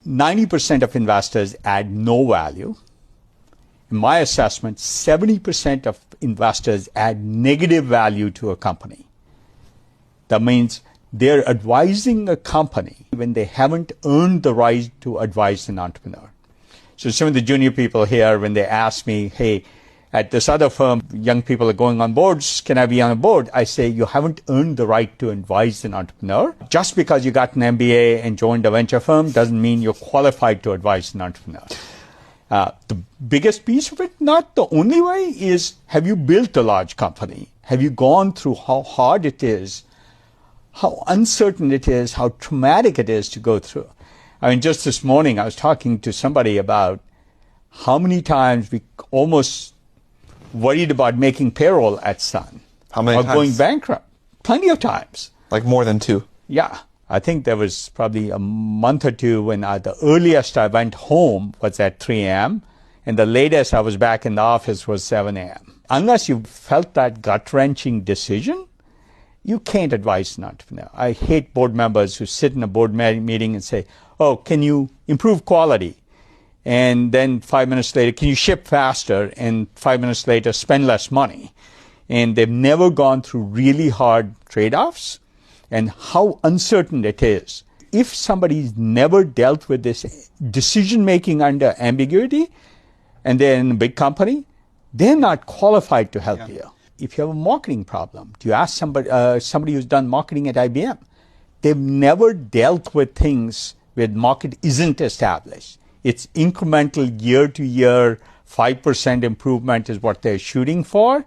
90% of investors add no value. In my assessment, 70% of investors add negative value to a company. That means they're advising a company when they haven't earned the right to advise an entrepreneur. So some of the junior people here, when they ask me, hey, at this other firm, young people are going on boards, can I be on a board? I say, you haven't earned the right to advise an entrepreneur. Just because you got an MBA and joined a venture firm doesn't mean you're qualified to advise an entrepreneur. The biggest piece of it, not the only way, is have you built a large company? Have you gone through how hard it is, how uncertain it is, how traumatic it is to go through? I mean, just this morning, I was talking to somebody about how many times we almost worried about making payroll at Sun. How many times? Or going bankrupt. Plenty of times. Like more than 2? Yeah. I think there was probably a month or two when the earliest I went home was at 3 a.m. and the latest I was back in the office was 7 a.m. Unless you felt that gut-wrenching decision, you can't advise an entrepreneur. I hate board members who sit in a board meeting and say, oh, can you improve quality? And then 5 minutes later, can you ship faster? And 5 minutes later, spend less money. And they've never gone through really hard trade-offs and how uncertain it is. If somebody's never dealt with this decision-making under ambiguity and they're in a big company, they're not qualified to help you. If you have a marketing problem, do you ask somebody who's done marketing at IBM? They've never dealt with things where the market isn't established. It's incremental year to year, 5% improvement is what they're shooting for.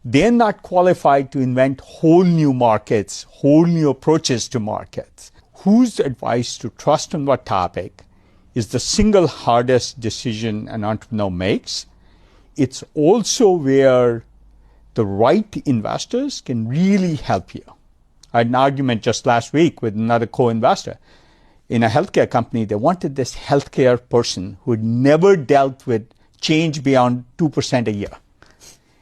They're not qualified to invent whole new markets, whole new approaches to markets. Whose advice to trust on what topic is the single hardest decision an entrepreneur makes. It's also where the right investors can really help you. I had an argument just last week with another co-investor. In a healthcare company, they wanted this healthcare person who had never dealt with change beyond 2% a year.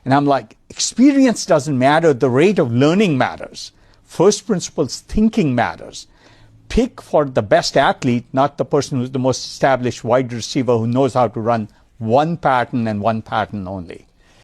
And I'm like, experience doesn't matter. The rate of learning matters. First principles thinking matters. Pick for the best athlete, not the person who's the most established wide receiver who knows how to run one pattern and one pattern only.